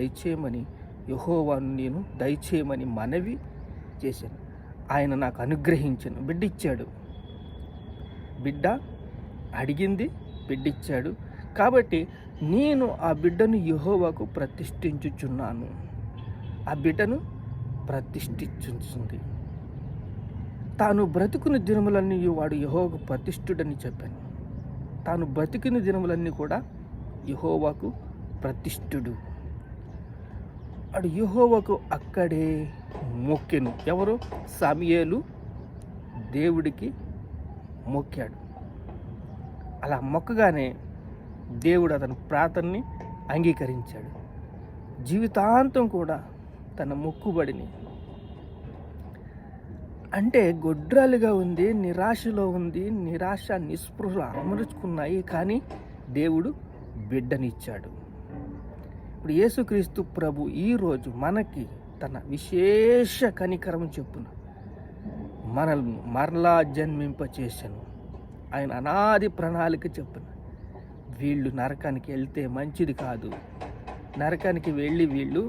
దయచేయమని యెహోవాను నేను దయచేయమని మనవి చేశాను. ఆయన నాకు అనుగ్రహించాను, బిడ్డ ఇచ్చాడు. బిడ్డ అడిగింది, బిడ్డ ఇచ్చాడు. కాబట్టి నేను ఆ బిడ్డను యెహోవాకు ప్రతిష్ఠించుచున్నాను. ఆ బిడ్డను ప్రతిష్ఠించుంది. తాను బ్రతుకుని దినములన్నీ వాడు యెహోవాకు ప్రతిష్ఠుడని చెప్పాను. తాను బ్రతికిన దినములన్నీ కూడా యెహోవాకు ప్రతిష్ఠుడు. వాడు యెహోవాకు అక్కడే మొక్కెను. ఎవరు? సమూయేలు దేవుడికి మొక్కాడు. అలా మొక్కగానే దేవుడు అతని ప్రార్థనని అంగీకరించాడు. జీవితాంతం కూడా తన మొక్కుబడిని, అంటే గొడ్రాలుగా ఉంది, నిరాశలో ఉంది, నిరాశ నిస్పృహలు అమర్చుకున్నాయి. కానీ దేవుడు బిడ్డనిచ్చాడు. ఇప్పుడు యేసుక్రీస్తు ప్రభు ఈరోజు మనకి తన విశేష కనికరం చెప్పున మనల్ని మరలా జన్మింపచేశాను. ఆయన అనాది ప్రణాళిక చెప్పున వీళ్ళు నరకానికి వెళ్తే మంచిది కాదు, నరకానికి వెళ్ళి వీళ్ళు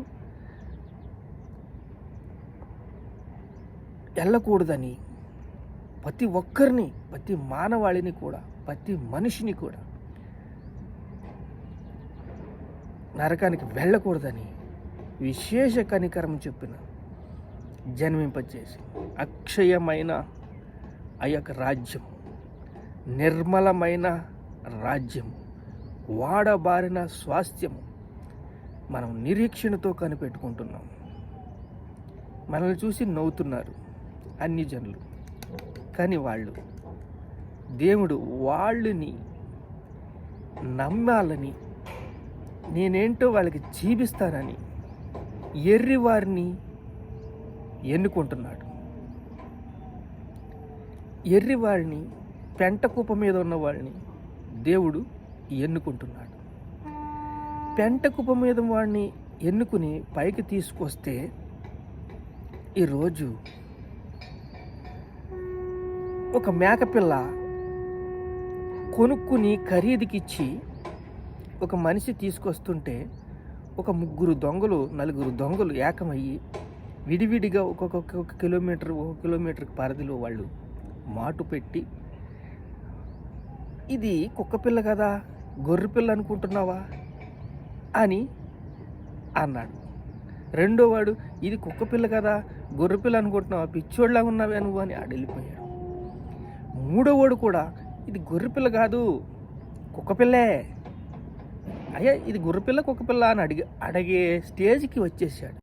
వెళ్ళకూడదని ప్రతి ఒక్కరిని, ప్రతి మానవాళిని కూడా, ప్రతి మనిషిని కూడా నరకానికి వెళ్ళకూడదని విశేష కనికరం చెప్పిన జన్మింపచేసి అక్షయమైన ఆ యొక్క రాజ్యం, నిర్మలమైన రాజ్యం, వాడబారిన స్వాస్థ్యము మనం నిరీక్షణతో కనిపెట్టుకుంటున్నాం. మనల్ని చూసి నవ్వుతున్నారు అన్ని జనులు. కానీ దేవుడు వాళ్ళని నమ్మాలని, నేనేంటో వాళ్ళకి చూపిస్తానని ఎర్రివారిని ఎన్నుకుంటున్నాడు. ఎర్రివారిని, పెంట కుప్ప మీద ఉన్న వాళ్ళని దేవుడు ఎన్నుకుంటున్నాడు. పెంట కుప్ప మీద వాడిని ఎన్నుకుని పైకి తీసుకొస్తే ఈరోజు ఒక మేకపిల్ల కొనుక్కుని ఖరీదుకిచ్చి ఒక మనిషి తీసుకొస్తుంటే ఒక ముగ్గురు దొంగలు, నలుగురు దొంగలు ఏకమయ్యి విడివిడిగా ఒక్కొక్క కిలోమీటర్ పరిధిలో వాళ్ళు మాటు పెట్టి, ఇది కుక్కపిల్ల కదా, గొర్రెపిల్ల అనుకుంటున్నావా అని అన్నాడు. రెండోవాడు, ఇది కుక్కపిల్ల కదా, గొర్రెపిల్ల అనుకుంటున్నావా, పిచ్చోళ్ళగా ఉన్నావే నువ్వు అని వెళ్ళిపోయాడు. మూడోవాడు కూడా, ఇది గొర్రెపిల్ల కాదు, కుక్కపిల్లే, అయ్యా ఇది గొర్రెపిల్ల కుక్కపిల్ల అని అడిగే స్టేజ్కి వచ్చేసాడు.